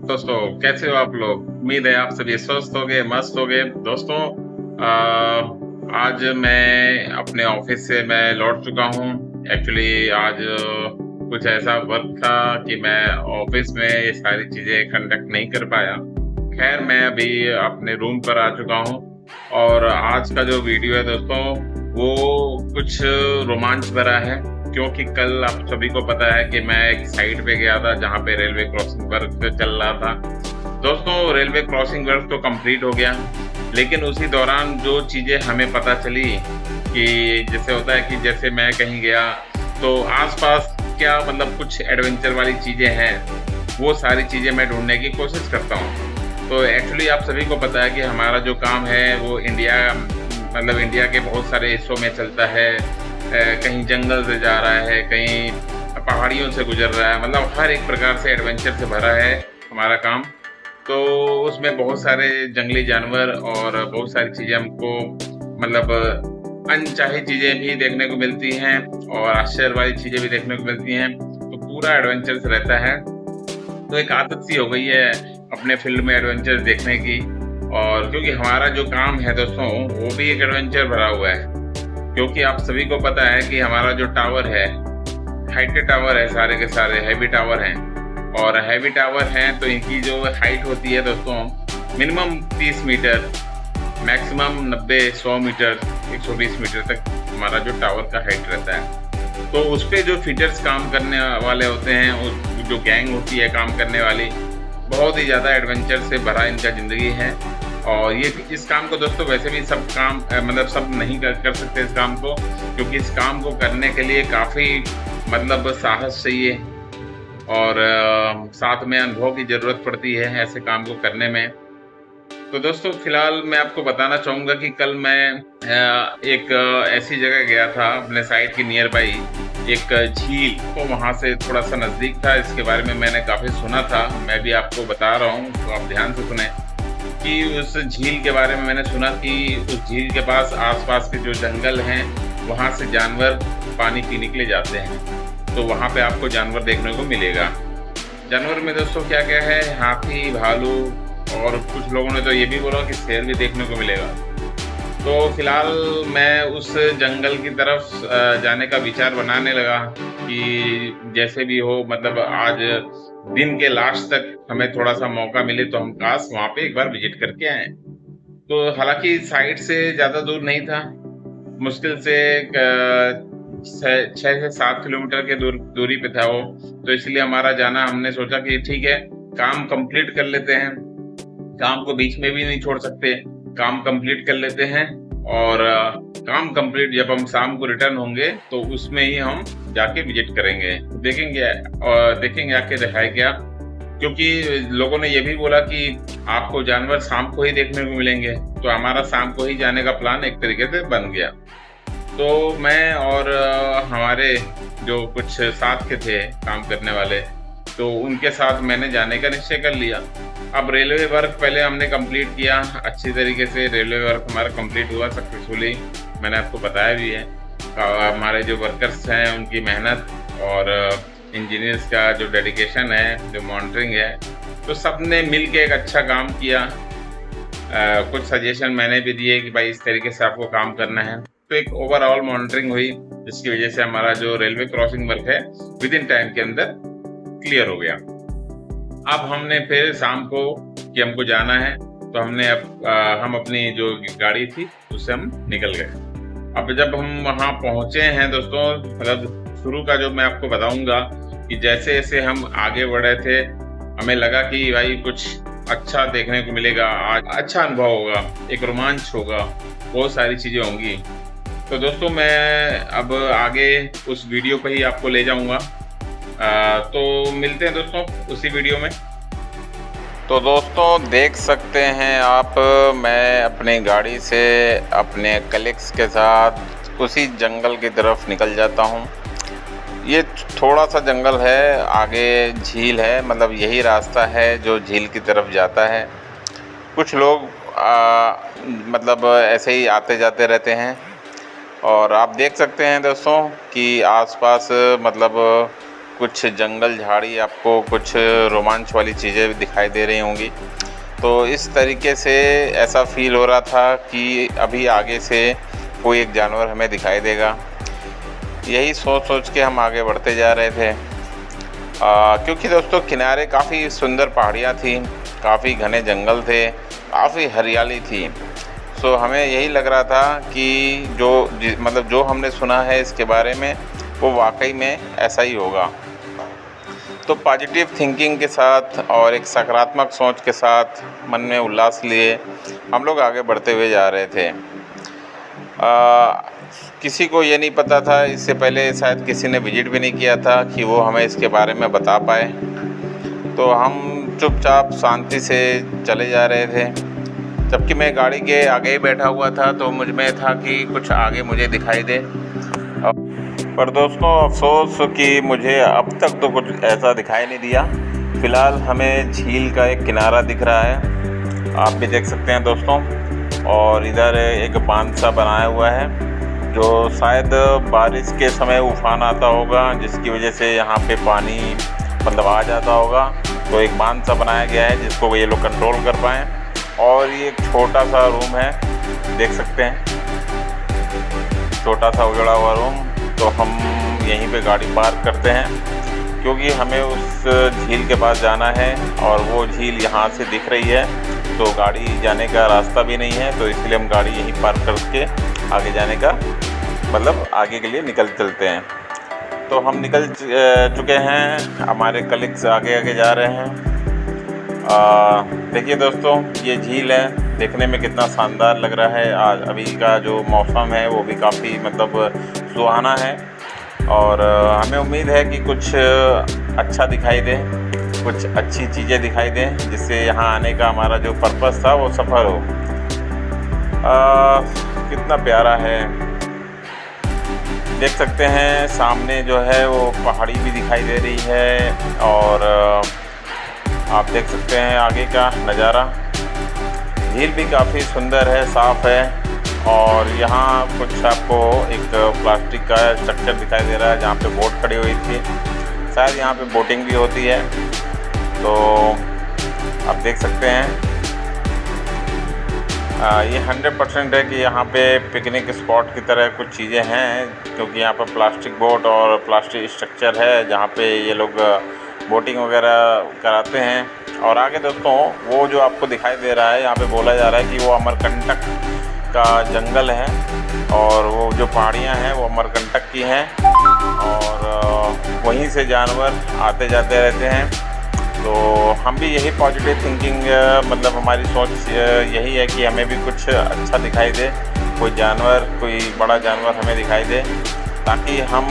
दोस्तों, कैसे हो आप लोग? उम्मीद है आप सभी स्वस्थ होंगे, मस्त होंगे। दोस्तों, आज मैं अपने ऑफिस से मैं लौट चुका हूँ। एक्चुअली आज कुछ ऐसा वर्क था कि मैं ऑफिस में ये सारी चीज़ें कंडक्ट नहीं कर पाया। खैर, मैं अभी अपने रूम पर आ चुका हूँ और आज का जो वीडियो है दोस्तों, वो कुछ रोमांच भरा है, क्योंकि कल आप सभी को पता है कि मैं एक साइट पे गया था जहाँ पे रेलवे क्रॉसिंग वर्क चल रहा था। दोस्तों, रेलवे क्रॉसिंग वर्क तो कंप्लीट हो गया, लेकिन उसी दौरान जो चीज़ें हमें पता चली कि जैसे होता है कि जैसे मैं कहीं गया तो आसपास क्या मतलब कुछ एडवेंचर वाली चीज़ें हैं, वो सारी चीज़ें मैं ढूंढने की कोशिश करता हूँ। तो एक्चुअली आप सभी को पता है कि हमारा जो काम है वो इंडिया के बहुत सारे हिस्सों में चलता है। कहीं जंगल से जा रहा है, कहीं पहाड़ियों से गुजर रहा है, मतलब हर एक प्रकार से एडवेंचर से भरा है हमारा काम। तो उसमें बहुत सारे जंगली जानवर और बहुत सारी चीज़ें हमको मतलब अनचाही चीज़ें भी देखने को मिलती हैं और आश्चर्य वाली चीज़ें भी देखने को मिलती हैं। तो पूरा एडवेंचर से रहता है। तो एक आदत सी हो गई है अपने फील्ड में एडवेंचर देखने की। और क्योंकि हमारा जो काम है दोस्तों, वो भी एक एडवेंचर भरा हुआ है, क्योंकि आप सभी को पता है कि हमारा जो टावर है, हाईटेक टावर है, सारे के सारे हैवी टावर हैं। और हैवी टावर हैं तो इनकी जो हाइट होती है दोस्तों, minimum 30 metre, maximum 90-100 metre, 120 metre तक हमारा जो टावर का हाइट रहता है। तो उस पर जो फिटर्स काम करने वाले होते हैं, उस जो गैंग होती है काम करने वाली, बहुत ही ज़्यादा एडवेंचर से भरा इनका ज़िंदगी है। और ये इस काम को दोस्तों वैसे भी सब काम मतलब सब नहीं कर सकते इस काम को, क्योंकि इस काम को करने के लिए काफ़ी मतलब साहस चाहिए और साथ में अनुभव की ज़रूरत पड़ती है ऐसे काम को करने में। तो दोस्तों, फिलहाल मैं आपको बताना चाहूँगा कि कल मैं एक ऐसी जगह गया था अपने साइट के नियर बाई, एक झील, तो वहाँ से थोड़ा सा नज़दीक था। इसके बारे में मैंने काफ़ी सुना था, मैं भी आपको बता रहा हूँ, तो आप ध्यान से सुने कि उस झील के बारे में मैंने सुना कि उस झील के पास आसपास के जो जंगल हैं, वहाँ से जानवर पानी पीने के लिए जाते हैं। तो वहाँ पे आपको जानवर देखने को मिलेगा। जानवर में दोस्तों क्या क्या है, हाथी, भालू, और कुछ लोगों ने तो ये भी बोला कि शेर भी देखने को मिलेगा। तो फिलहाल मैं उस जंगल की तरफ जाने का विचार बनाने लगा कि जैसे भी हो, मतलब आज दिन के लास्ट तक हमें थोड़ा सा मौका मिले तो हम काश वहाँ पे एक बार विजिट करके आए। तो हालांकि साइट से ज़्यादा दूर नहीं था, मुश्किल से 6 से 7 किलोमीटर के दूरी पे था वो। तो इसलिए हमारा जाना, हमने सोचा कि ठीक है, काम कंप्लीट कर लेते हैं, काम को बीच में भी नहीं छोड़ सकते, काम कंप्लीट कर लेते हैं। और काम कंप्लीट जब हम शाम को रिटर्न होंगे तो उसमें ही हम जाके विजिट करेंगे, देखेंगे आके दिखाए क्या। क्योंकि लोगों ने ये भी बोला कि आपको जानवर शाम को ही देखने को मिलेंगे, तो हमारा शाम को ही जाने का प्लान एक तरीके से बन गया। तो मैं और हमारे जो कुछ साथ के थे काम करने वाले, तो उनके साथ मैंने जाने का निश्चय कर लिया। अब रेलवे वर्क पहले हमने कंप्लीट किया अच्छी तरीके से, रेलवे वर्क हमारा कंप्लीट हुआ सक्सेसफुली, मैंने आपको बताया भी है। हमारे जो वर्कर्स हैं उनकी मेहनत और इंजीनियर्स का जो डेडिकेशन है, जो मॉनिटरिंग है, तो सब ने मिल के एक अच्छा काम किया। कुछ सजेशन मैंने भी दिए कि भाई इस तरीके से आपको काम करना है। तो एक ओवरऑल मॉनिटरिंग हुई, जिसकी वजह से हमारा जो रेलवे क्रॉसिंग वर्क है विद इन टाइम के अंदर क्लियर हो गया। अब हमने फिर शाम को कि हमको जाना है, तो हम अपनी जो गाड़ी थी उससे हम निकल गए। अब जब हम वहाँ पहुँचे हैं दोस्तों, मतलब शुरू का जो मैं आपको बताऊंगा कि जैसे जैसे हम आगे बढ़े थे, हमें लगा कि भाई कुछ अच्छा देखने को मिलेगा, आज अच्छा अनुभव होगा, एक रोमांच होगा, बहुत सारी चीज़ें होंगी। तो दोस्तों, मैं अब आगे उस वीडियो पर ही आपको ले जाऊंगा। तो मिलते हैं दोस्तों उसी वीडियो में। तो दोस्तों, देख सकते हैं आप, मैं अपनी गाड़ी से अपने कलीग्स के साथ उसी जंगल की तरफ निकल जाता हूं। ये थोड़ा सा जंगल है, आगे झील है, मतलब यही रास्ता है जो झील की तरफ जाता है। कुछ लोग मतलब ऐसे ही आते जाते रहते हैं। और आप देख सकते हैं दोस्तों कि आसपास मतलब कुछ जंगल झाड़ी, आपको कुछ रोमांच वाली चीज़ें भी दिखाई दे रही होंगी। तो इस तरीके से ऐसा फील हो रहा था कि अभी आगे से कोई एक जानवर हमें दिखाई देगा। यही सोच के हम आगे बढ़ते जा रहे थे, क्योंकि दोस्तों किनारे काफ़ी सुंदर पहाड़ियाँ थी, काफ़ी घने जंगल थे, काफ़ी हरियाली थी। सो हमें यही लग रहा था कि जो हमने सुना है इसके बारे में वो वाकई में ऐसा ही होगा। तो पॉजिटिव थिंकिंग के साथ और एक सकारात्मक सोच के साथ मन में उल्लास लिए हम लोग आगे बढ़ते हुए जा रहे थे। किसी को ये नहीं पता था, इससे पहले शायद किसी ने विज़िट भी नहीं किया था कि वो हमें इसके बारे में बता पाए। तो हम चुपचाप शांति से चले जा रहे थे, जबकि मैं गाड़ी के आगे ही बैठा हुआ था। तो मुझ में था कि कुछ आगे मुझे दिखाई दे, पर दोस्तों अफसोस कि मुझे अब तक तो कुछ ऐसा दिखाई नहीं दिया। फ़िलहाल हमें झील का एक किनारा दिख रहा है, आप भी देख सकते हैं दोस्तों। और इधर एक बांध सा बनाया हुआ है, जो शायद बारिश के समय उफान आता होगा, जिसकी वजह से यहाँ पे पानी मतलब आ जाता होगा। तो एक बांध सा बनाया गया है जिसको ये लोग कंट्रोल कर पाएँ। और ये एक छोटा सा रूम है, देख सकते हैं, छोटा सा उजड़ा हुआ रूम। तो हम यहीं पे गाड़ी पार्क करते हैं, क्योंकि हमें उस झील के पास जाना है और वो झील यहाँ से दिख रही है। तो गाड़ी जाने का रास्ता भी नहीं है, तो इसलिए हम गाड़ी यहीं पार्क करके आगे जाने का मतलब आगे के लिए निकल चलते हैं। तो हम निकल चुके हैं, हमारे कलीग्स आगे आगे जा रहे हैं। देखिए दोस्तों, ये झील है, देखने में कितना शानदार लग रहा है। आज अभी का जो मौसम है वो भी काफ़ी मतलब सुहाना है, और हमें उम्मीद है कि कुछ अच्छा दिखाई दे, कुछ अच्छी चीज़ें दिखाई दें, जिससे यहाँ आने का हमारा जो पर्पस था वो सफल हो। कितना प्यारा है, देख सकते हैं सामने जो है वो पहाड़ी भी दिखाई दे रही है। और आप देख सकते हैं आगे का नज़ारा। झील भी काफ़ी सुंदर है, साफ़ है। और यहाँ कुछ आपको एक प्लास्टिक का स्ट्रक्चर दिखाई दे रहा है, जहाँ पे बोट खड़ी हुई थी, शायद यहाँ पे बोटिंग भी होती है। तो आप देख सकते हैं ये 100% है कि यहाँ पे पिकनिक स्पॉट की तरह कुछ चीज़ें हैं, क्योंकि यहाँ पर प्लास्टिक बोट और प्लास्टिक स्ट्रक्चर है जहाँ पे ये लोग बोटिंग वगैरह कराते हैं। और आगे दोस्तों वो जो आपको दिखाई दे रहा है, यहाँ पे बोला जा रहा है कि वो अमरकंटक का जंगल है, और वो जो पहाड़ियाँ हैं वो अमरकंटक की हैं, और वहीं से जानवर आते जाते रहते हैं। तो हम भी यही पॉजिटिव थिंकिंग मतलब हमारी सोच यही है कि हमें भी कुछ अच्छा दिखाई दे, कोई जानवर, कोई बड़ा जानवर हमें दिखाई दे, ताकि हम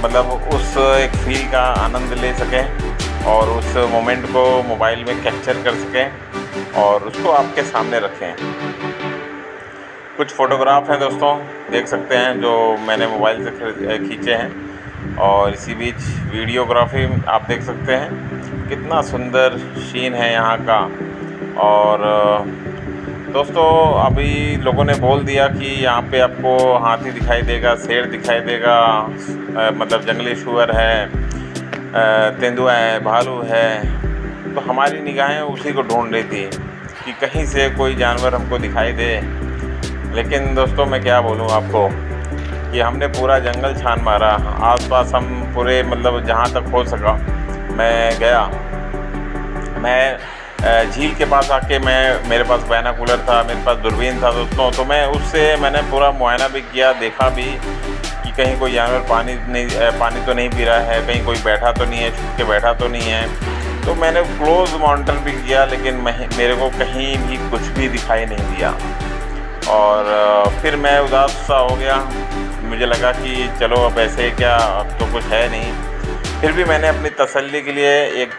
मतलब उस एक फील का आनंद ले सकें और उस मोमेंट को मोबाइल में कैप्चर कर सकें और उसको आपके सामने रखें। कुछ फ़ोटोग्राफ हैं दोस्तों, देख सकते हैं, जो मैंने मोबाइल से खींचे हैं। और इसी बीच वीडियोग्राफी आप देख सकते हैं, कितना सुंदर सीन है यहाँ का। और दोस्तों अभी लोगों ने बोल दिया कि यहाँ पे आपको हाथी दिखाई देगा, शेर दिखाई देगा, मतलब जंगली सूअर है, तेंदुआ है, भालू है। तो हमारी निगाहें उसी को ढूंढ रही थी कि कहीं से कोई जानवर हमको दिखाई दे। लेकिन दोस्तों मैं क्या बोलूँ आपको कि हमने पूरा जंगल छान मारा, आसपास हम पूरे मतलब जहाँ तक हो सका मैं गया। मैं झील के पास आके मेरे पास बाइनोकुलर था, मेरे पास दूरबीन था दोस्तों, तो मैं उससे मैंने पूरा मुआयना भी किया, देखा भी कि कहीं कोई जानवर पानी तो नहीं पी रहा है, कहीं कोई बैठा तो नहीं है, छुप के बैठा तो नहीं है। तो मैंने क्लोज मॉनिटर भी किया, लेकिन मेरे को कहीं भी कुछ भी दिखाई नहीं दिया। और फिर मैं उदास सा हो गया, मुझे लगा कि चलो अब ऐसे क्या, अब तो कुछ है नहीं। फिर भी मैंने अपनी तसल्ली के लिए एक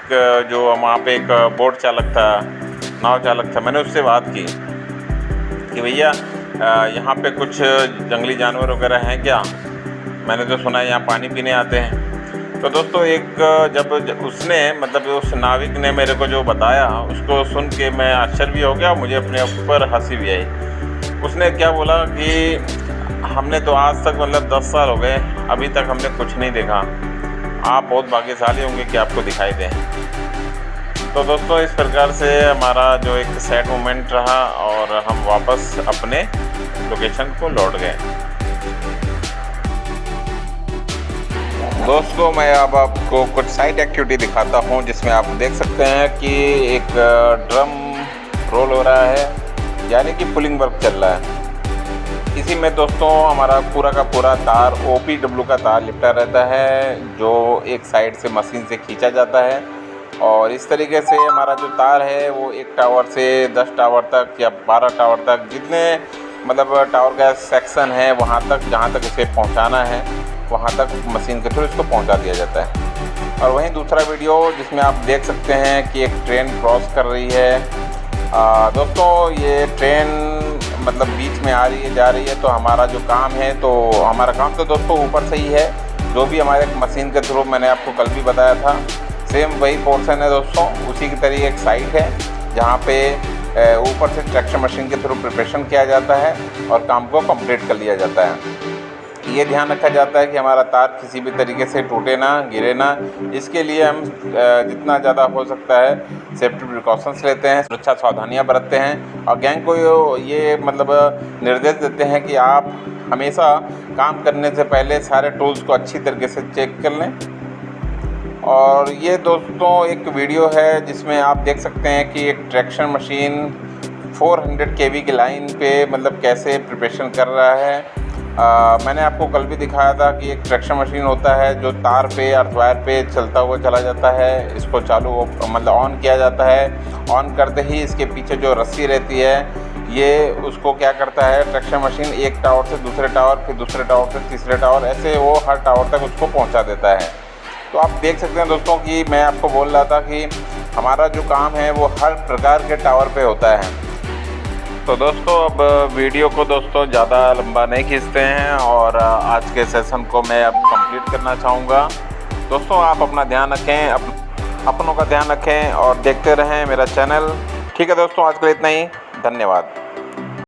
जो वहाँ पे एक बोट चालक था, नाव चालक था, मैंने उससे बात की कि भैया यहाँ पे कुछ जंगली जानवर वगैरह हैं क्या, मैंने तो सुना है यहाँ पानी पीने आते हैं। तो दोस्तों एक जब उसने मतलब उस नाविक ने मेरे को जो बताया, उसको सुन के मैं आश्चर्य भी हो गया, मुझे अपने ऊपर हंसी भी आई। उसने क्या बोला कि हमने तो आज तक मतलब 10 साल हो गए, अभी तक हमने कुछ नहीं देखा। आप बहुत भाग्यशाली होंगे कि आपको दिखाई दें। तो दोस्तों इस प्रकार से हमारा जो एक सैड मोमेंट रहा और हम वापस अपने लोकेशन को लौट गए। दोस्तों मैं अब आपको कुछ साइड एक्टिविटी दिखाता हूं, जिसमें आप देख सकते हैं कि एक ड्रम रोल हो रहा है, यानी कि पुलिंग वर्क चल रहा है। इसी में दोस्तों हमारा पूरा का पूरा तार OPW का तार लिपटा रहता है, जो एक साइड से मशीन से खींचा जाता है और इस तरीके से हमारा जो तार है वो एक टावर से 10 टावर तक या 12 टावर तक, जितने मतलब टावर का सेक्शन है वहाँ तक, जहाँ तक इसे पहुँचाना है वहाँ तक मशीन के थ्रू इसको पहुँचा दिया जाता है। और वहीं दूसरा वीडियो जिसमें आप देख सकते हैं कि एक ट्रेन क्रॉस कर रही है। दोस्तों ये ट्रेन मतलब बीच में आ रही है, जा रही है, तो हमारा जो काम है, तो हमारा काम तो दोस्तों ऊपर से ही है, जो भी हमारे मशीन के थ्रू मैंने आपको कल भी बताया था, सेम वही पोर्शन है दोस्तों। उसी की तरह एक साइट है जहाँ पे ऊपर से ट्रैक्शन मशीन के थ्रू प्रिपरेशन किया जाता है और काम को कंप्लीट कर लिया जाता है। ये ध्यान रखा जाता है कि हमारा तार किसी भी तरीके से टूटे ना, गिरे ना। इसके लिए हम जितना ज़्यादा हो सकता है सेफ्टी प्रिकॉशंस लेते हैं, सुरक्षा सावधानियां बरतते हैं और गैंग को ये मतलब निर्देश देते हैं कि आप हमेशा काम करने से पहले सारे टूल्स को अच्छी तरीके से चेक कर लें। और ये दोस्तों एक वीडियो है जिसमें आप देख सकते हैं कि एक ट्रैक्शन मशीन 400 kV की लाइन पे मतलब कैसे प्रिपरेशन कर रहा है। मैंने आपको कल भी दिखाया था कि एक ट्रैक्शन मशीन होता है जो तार पे अर्थवायर पे चलता हुआ चला जाता है। इसको चालू मतलब ऑन किया जाता है। ऑन करते ही इसके पीछे जो रस्सी रहती है ये उसको क्या करता है, ट्रैक्शन मशीन एक टावर से दूसरे टावर, फिर दूसरे टावर से तीसरे टावर, ऐसे वो हर टावर तक उसको पहुंचा देता है। तो आप देख सकते हैं दोस्तों कि मैं आपको बोल रहा था कि हमारा जो काम है वो हर प्रकार के टावर पे होता है। तो दोस्तों अब वीडियो को दोस्तों ज़्यादा लंबा नहीं खींचते हैं और आज के सेशन को मैं अब कंप्लीट करना चाहूँगा। दोस्तों आप अपना ध्यान रखें, अपनों का ध्यान रखें और देखते रहें मेरा चैनल। ठीक है दोस्तों, आज के लिए इतना ही। धन्यवाद।